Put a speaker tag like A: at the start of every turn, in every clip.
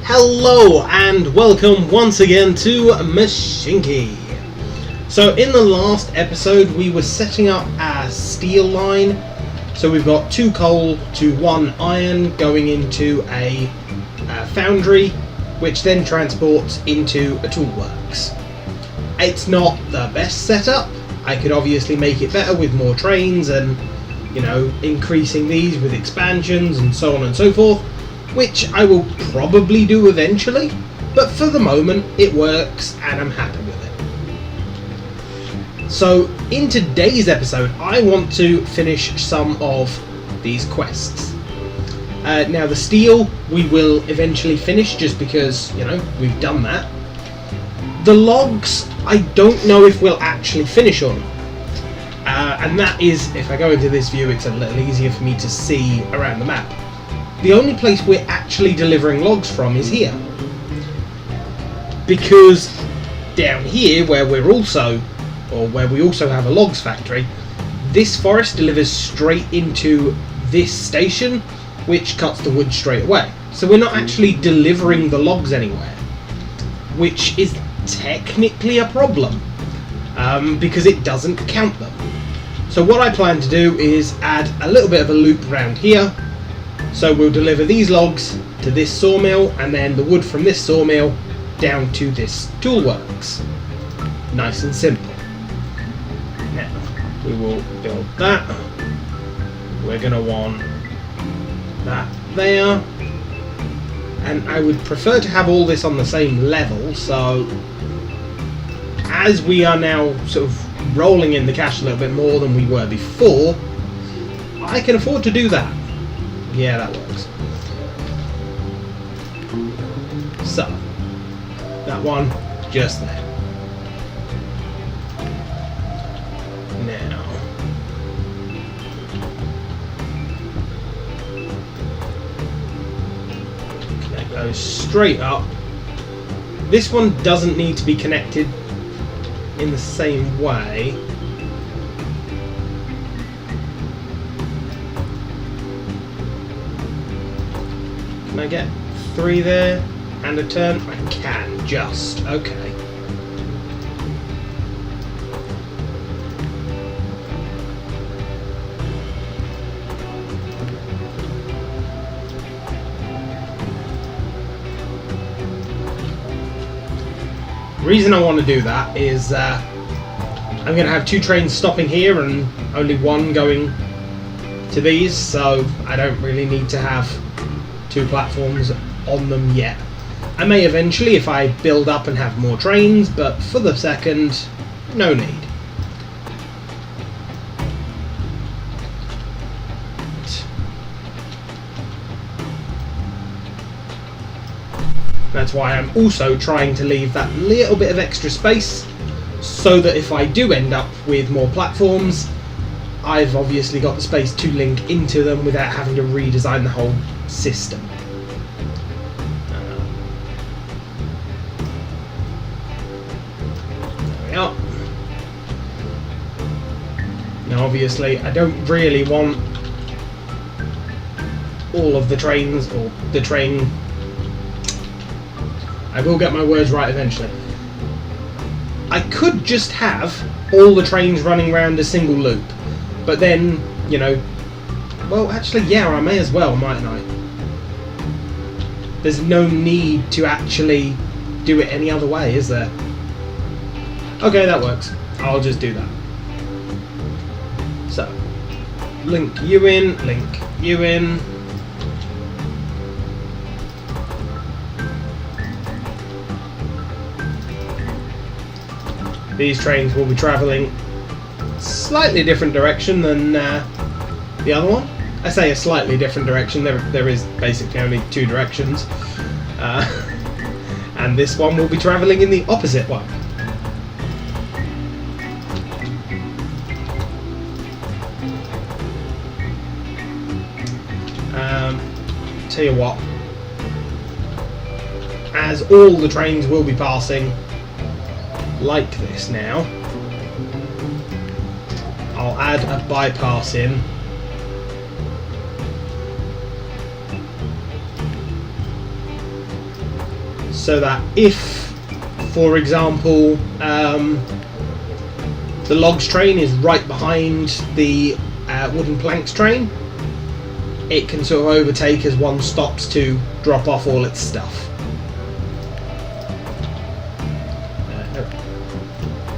A: Hello and welcome once again to Mashinky. So in the last episode we were setting up our steel line. So we've got 2 coal to 1 iron going into a foundry, which then transports into a toolworks. It's not the best setup. I could obviously make it better with more trains and, you know, increasing these with expansions and so on and so forth, which I will probably do eventually, but for the moment it works and I'm happy with it. So in today's episode I want to finish some of these quests. Now the steel we will eventually finish just because, you know, we've done that. The logs I don't know if we'll actually finish on. And that is, if I go into this view it's a little easier for me to see around the map. The only place we're actually delivering logs from is here. Because down here, where we also have a logs factory, this forest delivers straight into this station, which cuts the wood straight away. So we're not actually delivering the logs anywhere, which is technically a problem, because it doesn't count them. So what I plan to do is add a little bit of a loop around here. So we'll deliver these logs to this sawmill and then the wood from this sawmill down to this toolworks. Nice and simple. Now we will build that. We're going to want that there. And I would prefer to have all this on the same level, so as we are now sort of rolling in the cash a little bit more than we were before, I can afford to do that. Yeah, that works. So, that one just there. Now, that goes straight up. This one doesn't need to be connected in the same way. Can I get 3 there and a turn? I can, just. Okay. The reason I want to do that is I'm going to have 2 trains stopping here and only 1 going to these, so I don't really need to have 2 platforms on them yet. I may eventually if I build up and have more trains, but for the second, no need. That's why I'm also trying to leave that little bit of extra space, so that if I do end up with more platforms, I've obviously got the space to link into them without having to redesign the whole system. There we are. Now obviously I don't really want all of the trains, or the train... I will get my words right eventually. I could just have all the trains running around a single loop, but then, you know, well, actually, yeah, I may as well, mightn't I? There's no need to actually do it any other way, is there? Okay, that works. I'll just do that. So, link you in, link you in. These trains will be travelling slightly different direction than the other one. I say a slightly different direction, there is basically only 2 directions. And this one will be travelling in the opposite one. Tell you what, as all the trains will be passing like this now, I'll add a bypass in so that if, for example, the logs train is right behind the wooden planks train, it can sort of overtake as one stops to drop off all its stuff.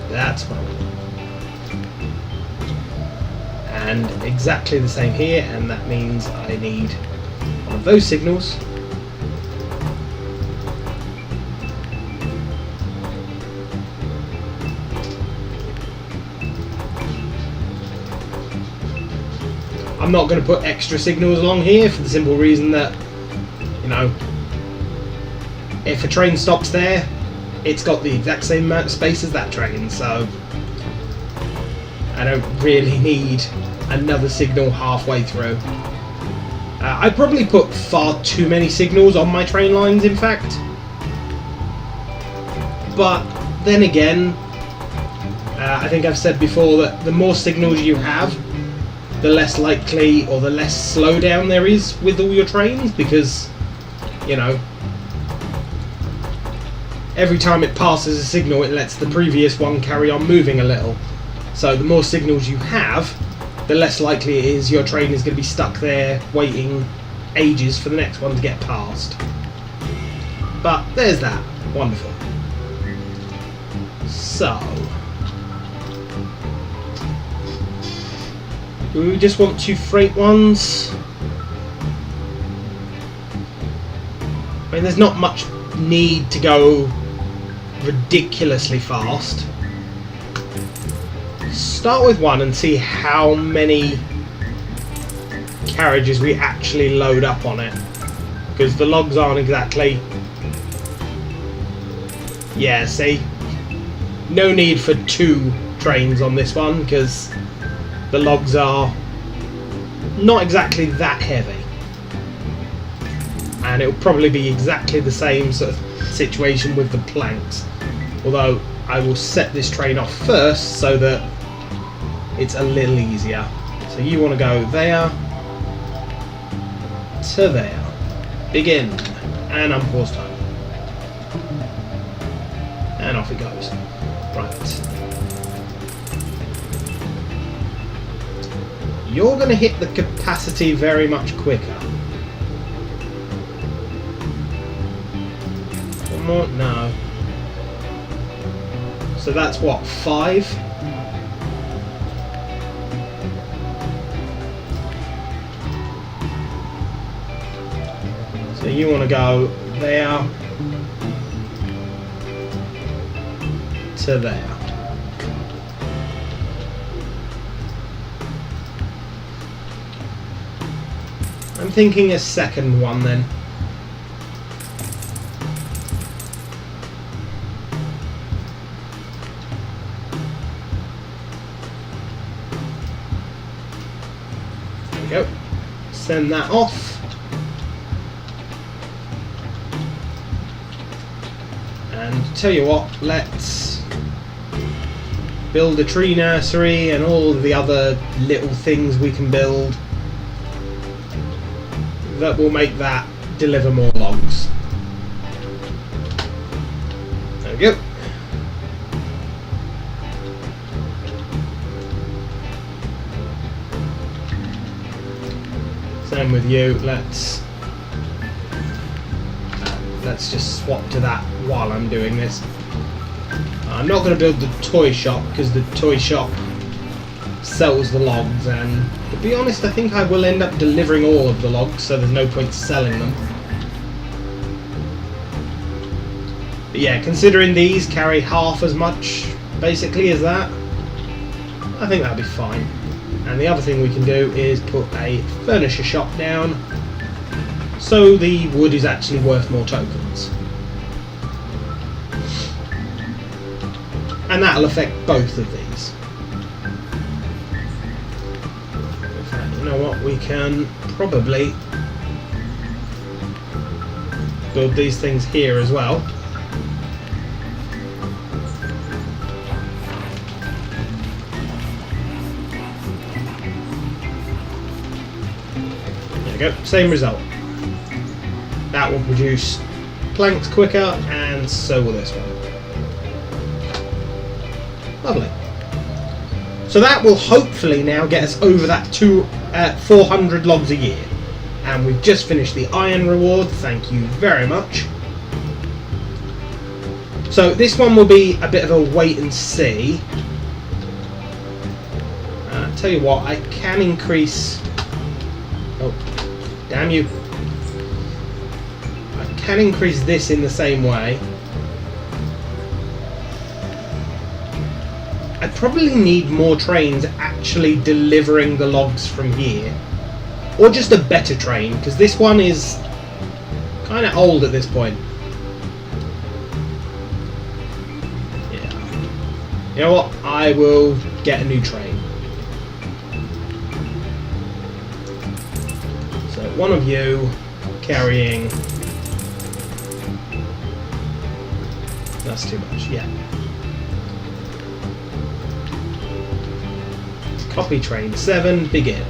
A: That's fine. And exactly the same here, and that means I need one of those signals. I'm not going to put extra signals along here for the simple reason that, you know, if a train stops there, it's got the exact same amount of space as that train, so I don't really need another signal halfway through. I probably put far too many signals on my train lines, in fact. But then again, I think I've said before that the more signals you have, the less likely or the less slowdown there is with all your trains, because, you know, every time it passes a signal it lets the previous one carry on moving a little. So the more signals you have, the less likely it is your train is going to be stuck there waiting ages for the next one to get past. But there's that. Wonderful. So, do we just want 2 freight ones? I mean, there's not much need to go ridiculously fast. Start with one and see how many carriages we actually load up on it, because the logs aren't exactly... Yeah, see? No need for 2 trains on this one, because the logs are not exactly that heavy. And it'll probably be exactly the same sort of situation with the planks. Although I will set this train off first so that it's a little easier. So you want to go there to there. Begin. And unpause time. And off it goes. Right. You're going to hit the capacity very much quicker. One more? No. So that's what, 5? So you want to go there to there. I'm thinking a second one then. There we go. Send that off. And tell you what, let's build a tree nursery and all the other little things we can build that will make that deliver more logs. There we go. Same with you. Let's just swap to that while I'm doing this. I'm not going to build the toy shop because the toy shop sells the logs, and to be honest I think I will end up delivering all of the logs, so there's no point selling them. But yeah, considering these carry half as much basically as that, I think that'll be fine. And the other thing we can do is put a furniture shop down so the wood is actually worth more tokens. And that'll affect both of these. In fact, you know what, we can probably build these things here as well. There we go, same result. That will produce planks quicker, and so will this one. Lovely. So that will hopefully now get us over that 400 logs a year. And we've just finished the iron reward, thank you very much. So this one will be a bit of a wait and see. Tell you what, I can increase... Oh, damn you. I can increase this in the same way. I probably need more trains actually delivering the logs from here. Or just a better train, because this one is kind of old at this point. Yeah. You know what? I will get a new train. So one of you carrying... That's too much, yeah. Copy train 7, begin.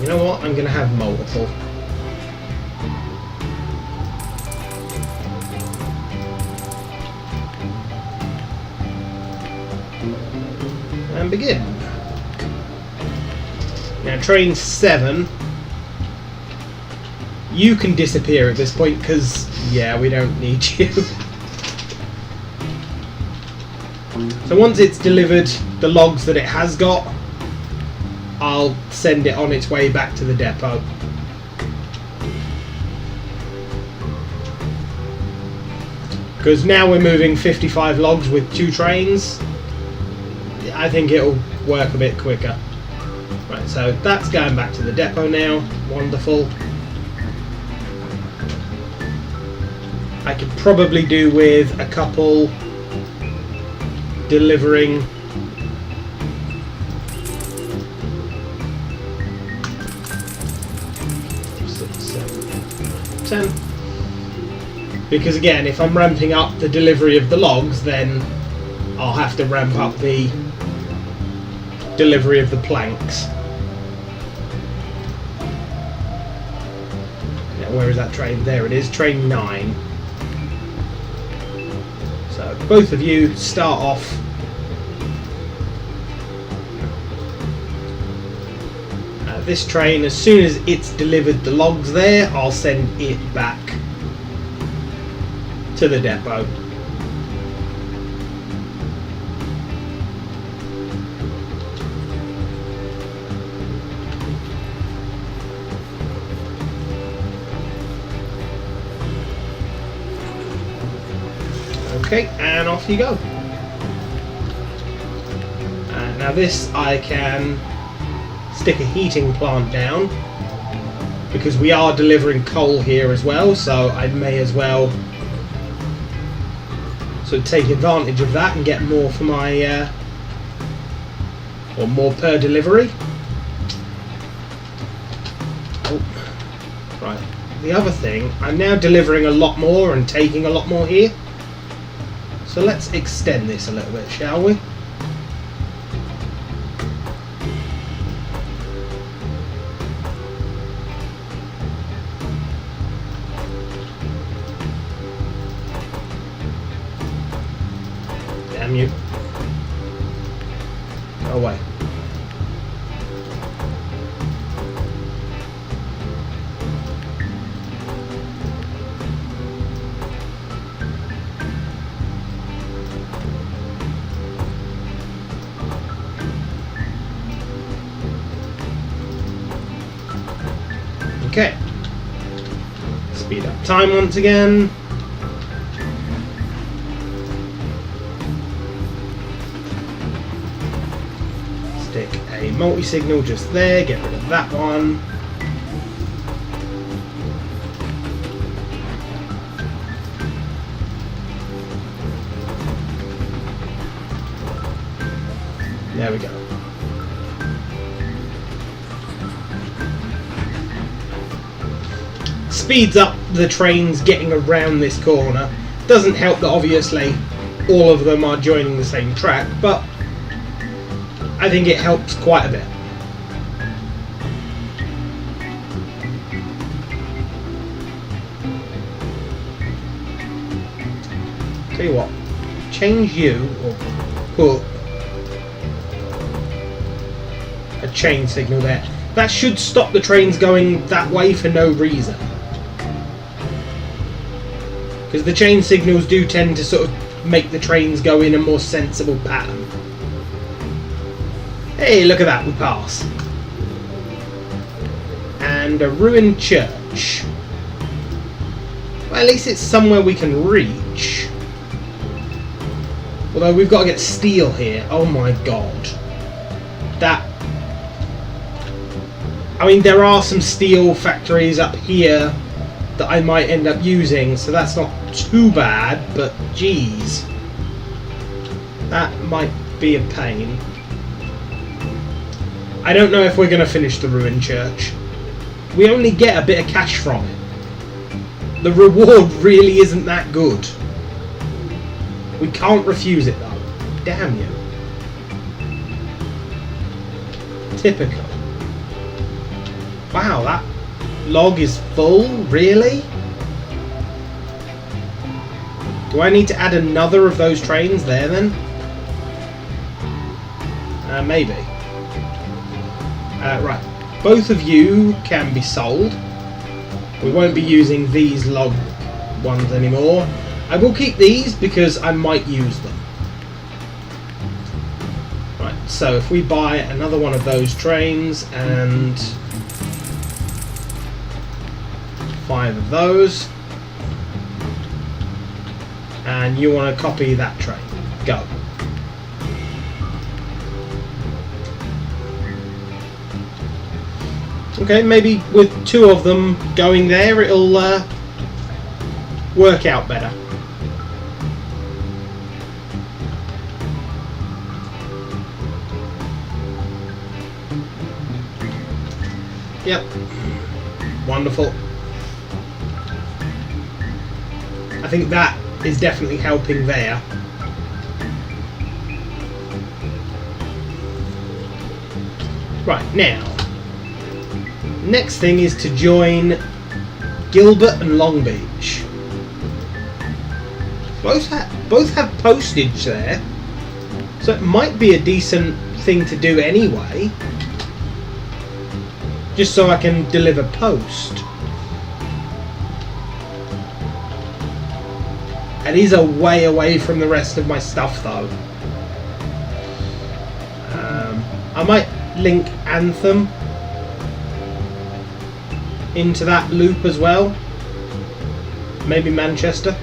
A: You know what? I'm going to have multiple. And begin. Now train 7, you can disappear at this point because, yeah, we don't need you. So once it's delivered the logs that it has got, I'll send it on its way back to the depot. Because now we're moving 55 logs with 2 trains, I think it'll work a bit quicker. Right, so that's going back to the depot now. Wonderful. I could probably do with a couple delivering because again, if I'm ramping up the delivery of the logs, then I'll have to ramp up the delivery of the planks. Now, where is that train? There it is, train 9. So both of you start off. This train, as soon as it's delivered the logs there, I'll send it back to the depot. Okay, and off you go. Now this I can stick a heating plant down because we are delivering coal here as well, so I may as well sort of take advantage of that and get more for my or more per delivery. Oh, right. The other thing, I'm now delivering a lot more and taking a lot more here, so let's extend this a little bit, shall we? Damn you. Go away. Okay. Speed up time once again. Stick a multi-signal just there, get rid of that one. There we go. Speeds up the trains getting around this corner. Doesn't help that obviously all of them are joining the same track, but I think it helps quite a bit. Tell you what, change you, or put a chain signal there. That should stop the trains going that way for no reason. Because the chain signals do tend to sort of make the trains go in a more sensible pattern. Hey, look at that, we pass. And a ruined church. Well, at least it's somewhere we can reach. Although we've got to get steel here. Oh my god. That... I mean, there are some steel factories up here that I might end up using, so that's not too bad, but geez. That might be a pain. I don't know if we're going to finish the ruined church. We only get a bit of cash from it. The reward really isn't that good. We can't refuse it though. Damn you. Typical. Wow, that log is full? Really? Do I need to add another of those trains there then? Maybe. Right. Both of you can be sold. We won't be using these log ones anymore. I will keep these because I might use them. Right, so if we buy another one of those trains and 5 of those, and you want to copy that train, go. Okay, maybe with 2 of them going there, it'll work out better. Yep. Wonderful. I think that is definitely helping there. Right, now. Next thing is to join Gilbert and Long Beach. Both have postage there, so it might be a decent thing to do anyway. Just so I can deliver post. It is a way away from the rest of my stuff though. I might link Anthem into that loop as well. Maybe Manchester.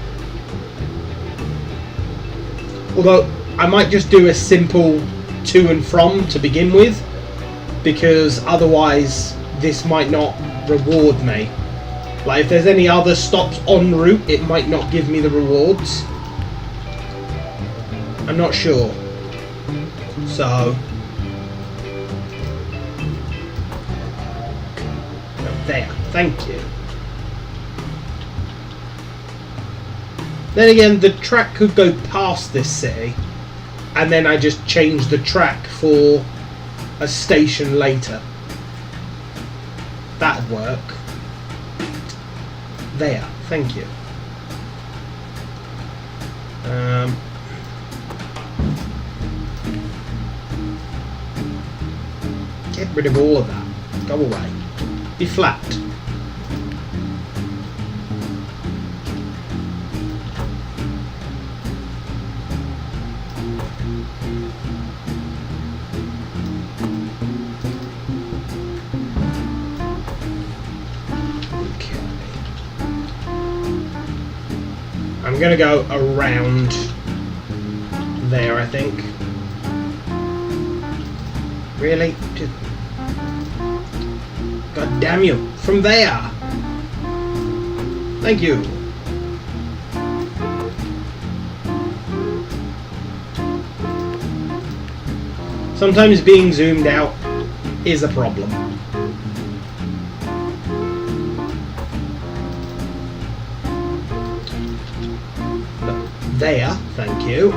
A: Although I might just do a simple to and from to begin with, because otherwise this might not reward me. Like if there's any other stops en route, it might not give me the rewards. I'm not sure. So there, thank you. Then again, the track could go past this city, and then I just change the track for a station later. That'd work. There, thank you. Get rid of all of that. Go away. Be flat. I'm going to go around there, I think. Really? God damn you. From there. Thank you. Sometimes being zoomed out is a problem. There, thank you.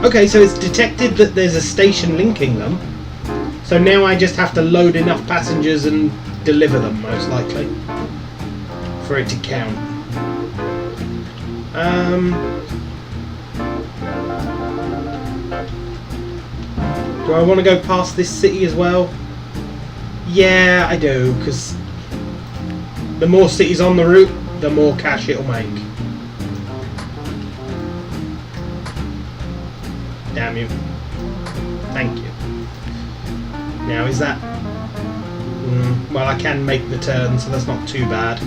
A: Okay, so it's detected that there's a station linking them. So now I just have to load enough passengers and deliver them, most likely, for it to count. Do I want to go past this city as well? Yeah, I do, because the more cities on the route, the more cash it'll make. Damn you. Thank you. Now, is that... well, I can make the turn, so that's not too bad.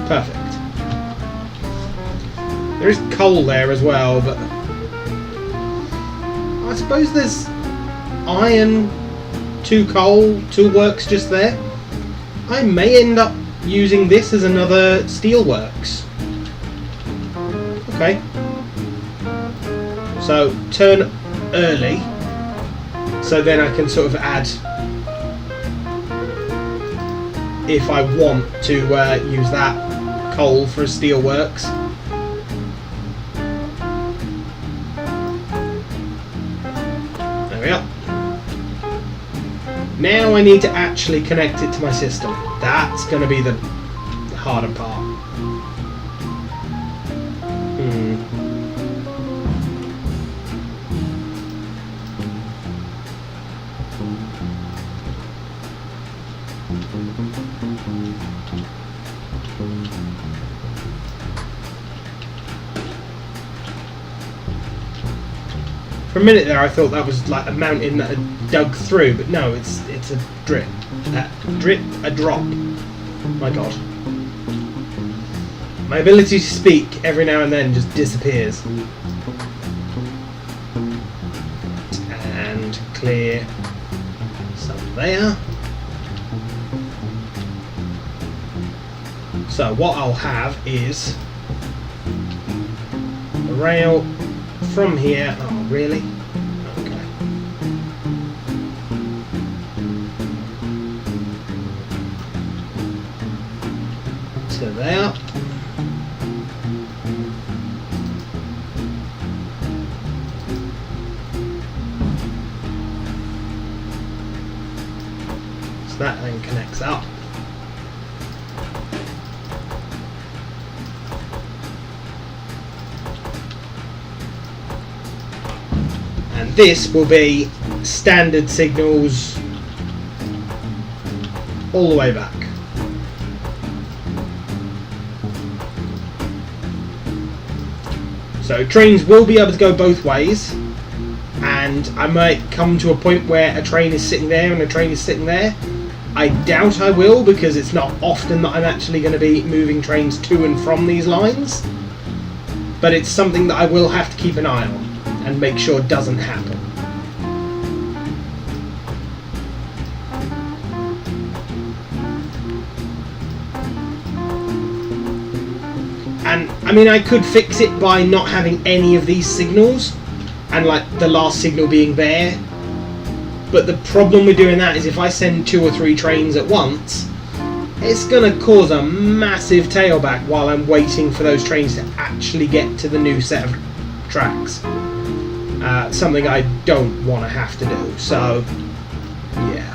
A: Perfect. There is coal there as well, but I suppose there's iron, 2 coal, 2 works just there. I may end up using this as another steelworks. Okay. So turn early, so then I can sort of add, if I want to use that coal for a steelworks. There we are. Now I need to actually connect it to my system. That's going to be the harder part. For a minute there, I thought that was like a mountain that had dug through, but no, it's a drip, a drop. My God, my ability to speak every now and then just disappears. And clear some there. So what I'll have is a rail from here. Oh, really? Okay. To there. So that then connects up. This will be standard signals all the way back. So trains will be able to go both ways, and I might come to a point where a train is sitting there and a train is sitting there. I doubt I will, because it's not often that I'm actually going to be moving trains to and from these lines, but it's something that I will have to keep an eye on and make sure it doesn't happen. And I mean, I could fix it by not having any of these signals and like the last signal being there, but the problem with doing that is if I send 2 or 3 trains at once, it's gonna cause a massive tailback while I'm waiting for those trains to actually get to the new set of tracks. Something I don't want to have to do, so yeah.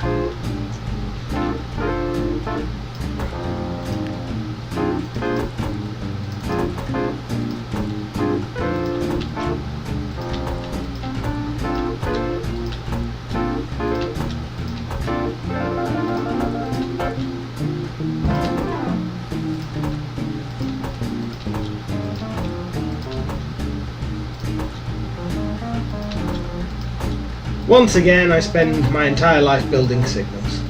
A: Once again, I spend my entire life building signals.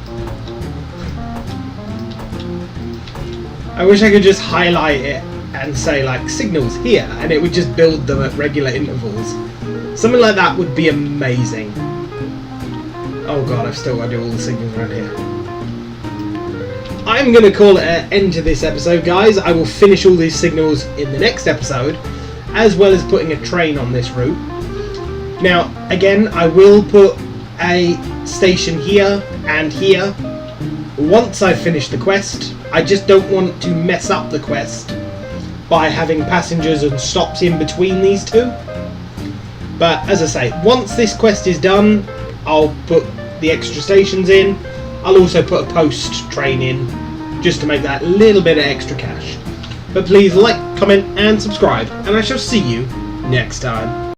A: I wish I could just highlight it and say like signals here, and it would just build them at regular intervals. Something like that would be amazing. Oh God, I've still got to do all the signals around here. I'm going to call it an end to this episode, guys. I will finish all these signals in the next episode, as well as putting a train on this route. Now, again, I will put a station here and here once I finish the quest. I just don't want to mess up the quest by having passengers and stops in between these two. But as I say, once this quest is done, I'll put the extra stations in. I'll also put a post train in, just to make that little bit of extra cash. But please like, comment and subscribe, and I shall see you next time.